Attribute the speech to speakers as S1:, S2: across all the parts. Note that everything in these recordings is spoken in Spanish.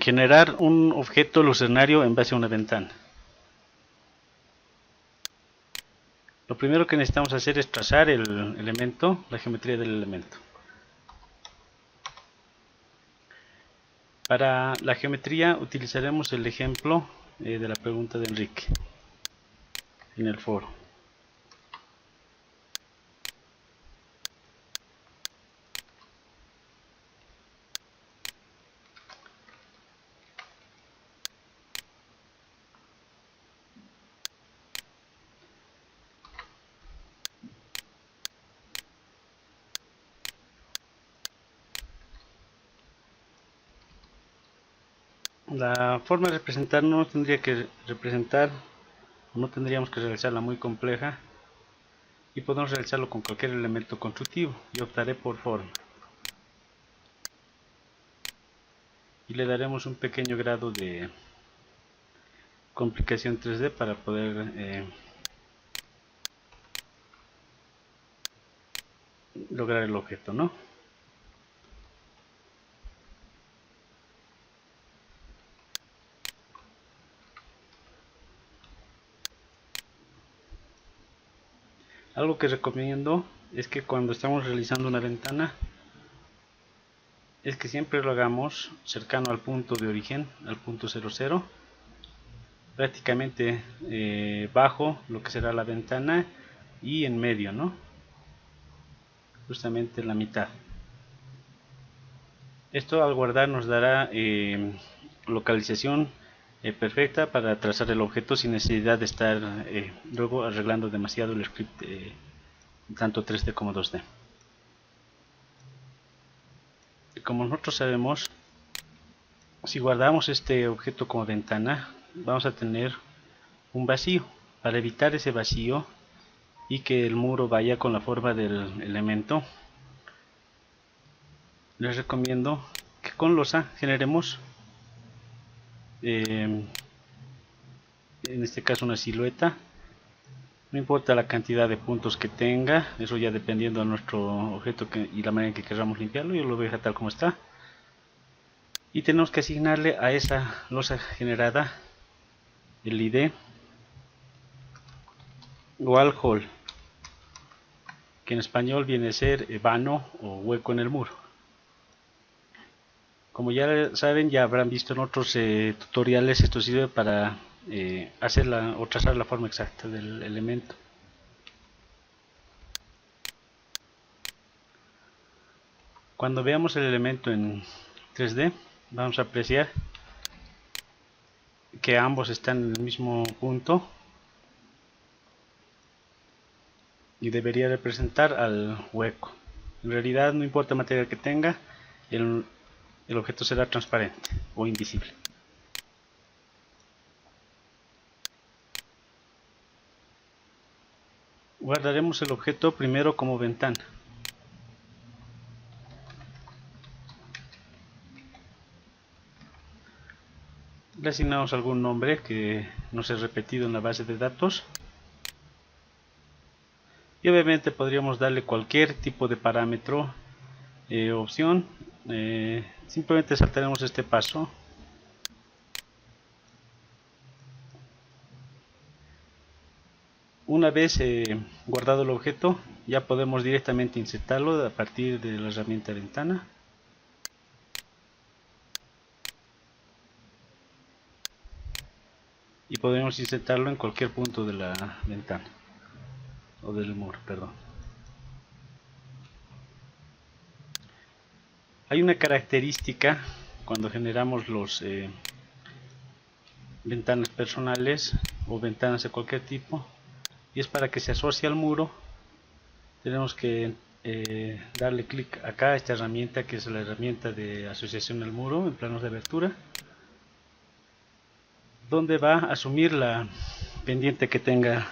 S1: Generar un objeto lucernario en base a una ventana. Lo primero que necesitamos hacer es trazar el elemento, la geometría del elemento. Para la geometría utilizaremos el ejemplo de la pregunta de Enrique en el foro. La forma de representar no tendría que representar, no tendríamos que realizarla muy compleja y podemos realizarlo con cualquier elemento constructivo. Yo optaré por forma y le daremos un pequeño grado de complicación 3D para poder lograr el objeto, ¿no? Algo que recomiendo es que cuando estamos realizando una ventana es que siempre lo hagamos cercano al punto de origen, al punto 00, prácticamente bajo lo que será la ventana y en medio, ¿no? Justamente en la mitad. Esto al guardar nos dará localización perfecta para trazar el objeto sin necesidad de estar luego arreglando demasiado el script tanto 3D como 2D. Como nosotros sabemos, si guardamos este objeto como ventana, vamos a tener un vacío. Para evitar ese vacío y que el muro vaya con la forma del elemento, les recomiendo que con losa generemos en este caso una silueta. No importa la cantidad de puntos que tenga, eso ya dependiendo de nuestro objeto y la manera en que queramos limpiarlo. Yo lo voy a dejar tal como está. Y tenemos que asignarle a esa losa generada el ID wall hole, que en español viene a ser vano o hueco en el muro. Como ya saben, ya habrán visto en otros tutoriales, esto sirve para hacer o trazar la forma exacta del elemento. Cuando veamos el elemento en 3D, vamos a apreciar que ambos están en el mismo punto y debería representar al hueco. En realidad no importa el material que tenga, el objeto será transparente o invisible. Guardaremos el objeto primero como ventana. Le asignamos algún nombre que no sea repetido en la base de datos. Y obviamente podríamos darle cualquier tipo de parámetro opción. Simplemente saltaremos este paso. Una vez guardado el objeto, ya podemos directamente insertarlo a partir de la herramienta ventana. Y podemos insertarlo en cualquier punto de la ventana o del muro, perdón. Hay una característica cuando generamos los ventanas personales o ventanas de cualquier tipo, y es para que se asocie al muro. Tenemos que darle clic acá a esta herramienta, que es la herramienta de asociación al muro en planos de abertura, donde va a asumir la pendiente que tenga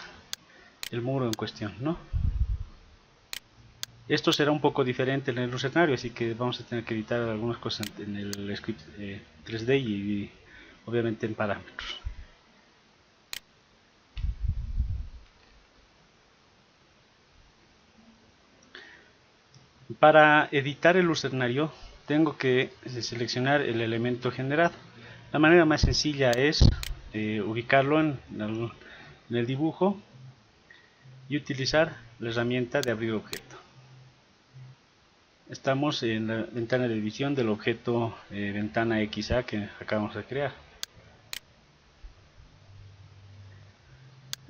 S1: el muro en cuestión, ¿no? Esto será un poco diferente en el lucernario, así que vamos a tener que editar algunas cosas en el script 3D y obviamente en parámetros. Para editar el lucernario tengo que seleccionar el elemento generado. La manera más sencilla es ubicarlo en el dibujo y utilizar la herramienta de abrir objeto. Estamos en la ventana de edición del objeto ventana XA que acabamos de crear.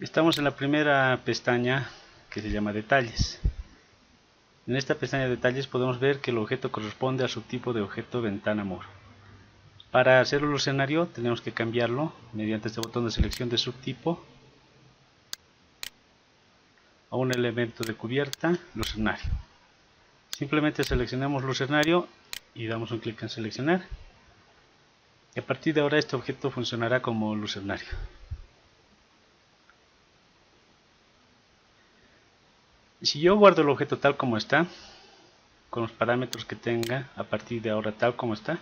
S1: Estamos en la primera pestaña que se llama detalles. En esta pestaña de detalles podemos ver que el objeto corresponde al subtipo de objeto ventana muro. Para hacerlo el escenario tenemos que cambiarlo mediante este botón de selección de subtipo a un elemento de cubierta, lucernario. Simplemente seleccionamos lucernario y damos un clic en seleccionar. Y a partir de ahora este objeto funcionará como lucernario. Si yo guardo el objeto tal como está, con los parámetros que tenga a partir de ahora tal como está,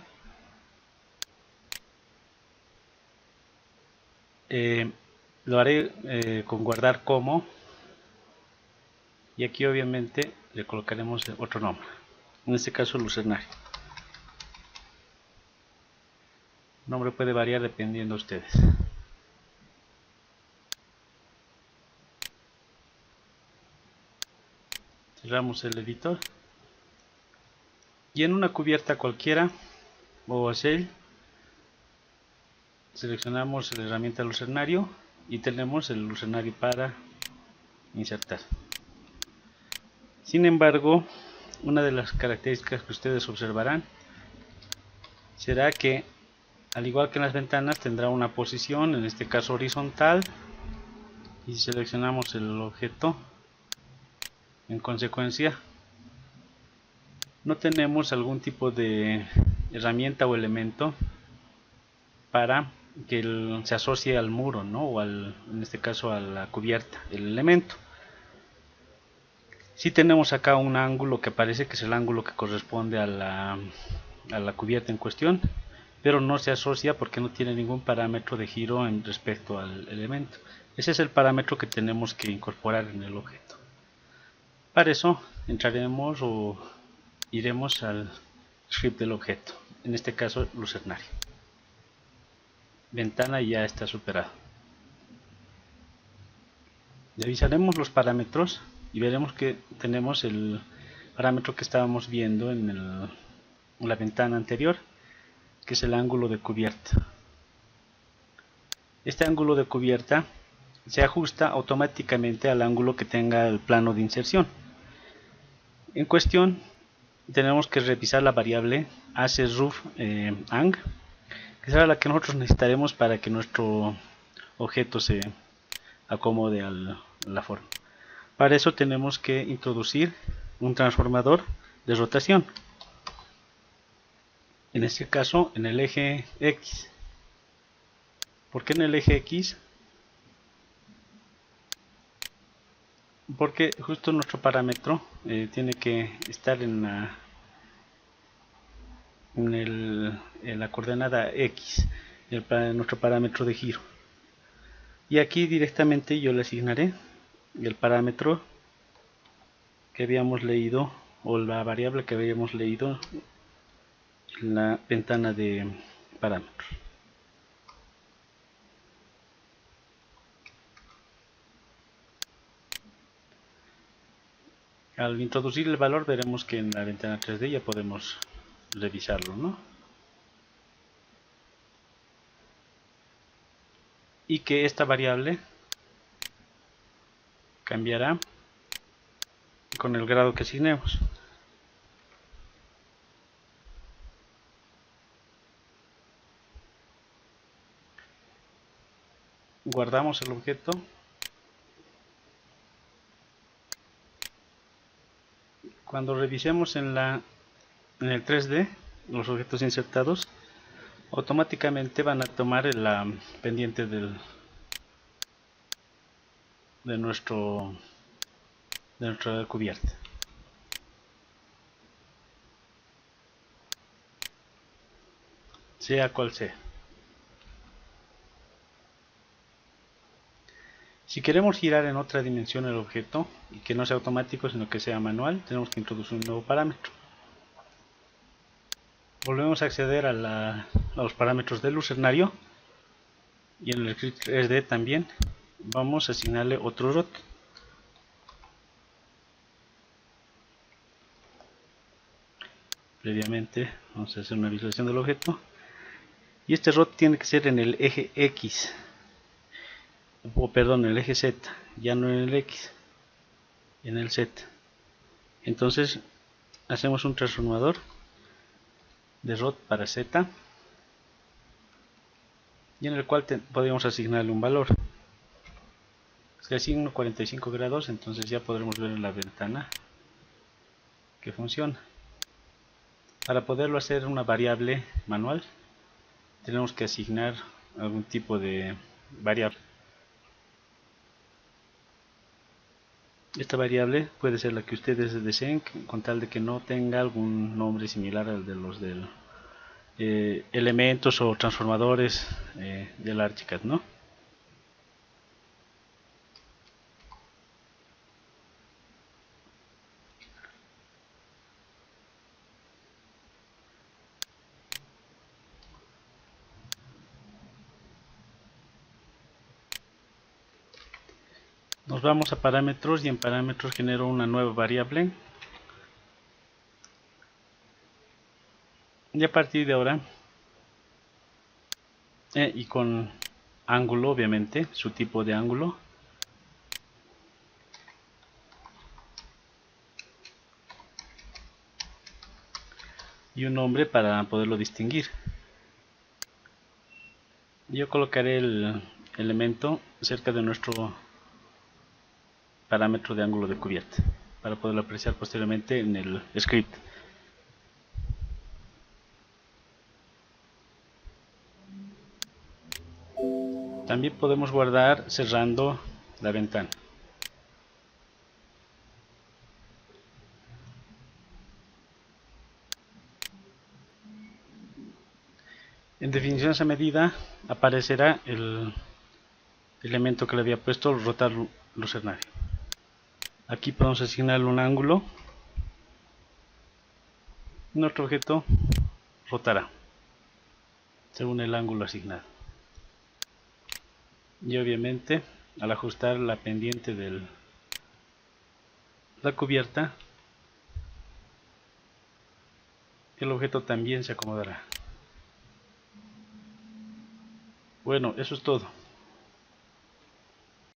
S1: lo haré con guardar como, y aquí obviamente le colocaremos otro nombre, en este caso lucernario. El nombre puede variar dependiendo de ustedes. Cerramos el editor y en una cubierta cualquiera o cel seleccionamos la herramienta lucernario y tenemos el lucernario para insertar. Sin embargo, una de las características que ustedes observarán será que, al igual que en las ventanas, tendrá una posición, en este caso horizontal, y si seleccionamos el objeto, en consecuencia no tenemos algún tipo de herramienta o elemento para que se asocie al muro, ¿no? O en este caso a la cubierta, el elemento. Si tenemos acá un ángulo que parece que es el ángulo que corresponde a la cubierta en cuestión, pero no se asocia porque no tiene ningún parámetro de giro en respecto al elemento. Ese es el parámetro que tenemos que incorporar en el objeto. Para eso entraremos o iremos al script del objeto, en este caso lucernario. Ventana ya está superado. Revisaremos los parámetros y veremos que tenemos el parámetro que estábamos viendo en la ventana anterior, que es el ángulo de cubierta. Este ángulo de cubierta se ajusta automáticamente al ángulo que tenga el plano de inserción. En cuestión tenemos que revisar la variable AsRough_ang, que será la que nosotros necesitaremos para que nuestro objeto se acomode a la forma. Para eso tenemos que introducir un transformador de rotación, en este caso en el eje X. ¿Por qué en el eje X? Porque justo nuestro parámetro tiene que estar en la coordenada X, nuestro parámetro de giro. Y aquí directamente yo le asignaré el parámetro que habíamos leído, o la variable que habíamos leído en la ventana de parámetros. Al introducir el valor veremos que en la ventana 3D ya podemos revisarlo, ¿no? Y que esta variable cambiará con el grado que asignemos. Guardamos el objeto. Cuando revisemos en el 3D los objetos insertados, automáticamente van a tomar la pendiente de nuestra cubierta. Sea cual sea. Si queremos girar en otra dimensión el objeto y que no sea automático sino que sea manual, tenemos que introducir un nuevo parámetro. Volvemos a acceder a los parámetros del lucernario y en el script 3D también vamos a asignarle otro ROT. Previamente vamos a hacer una visualización del objeto y este ROT tiene que ser en el eje X, o perdón, en el eje Z, ya no en el X, en el Z. Entonces hacemos un transformador de ROT para Z y en el cual podemos asignarle un valor. Si asigno 45 grados, entonces ya podremos ver en la ventana que funciona. Para poderlo hacer una variable manual, tenemos que asignar algún tipo de variable. Esta variable puede ser la que ustedes deseen, con tal de que no tenga algún nombre similar al de los del elementos o transformadores del ArchiCAD, ¿no? Nos vamos a parámetros y en parámetros genero una nueva variable. Y a partir de ahora, y con ángulo obviamente, su tipo de ángulo. Y un nombre para poderlo distinguir. Yo colocaré el elemento cerca de nuestro parámetro de ángulo de cubierta para poderlo apreciar posteriormente en el script. También podemos guardar cerrando la ventana. En definiciones a medida aparecerá el elemento que le había puesto rotar lucernario. Aquí podemos asignarle un ángulo. Nuestro objeto rotará según el ángulo asignado. Y obviamente al ajustar la pendiente de la cubierta, el objeto también se acomodará. Bueno, eso es todo.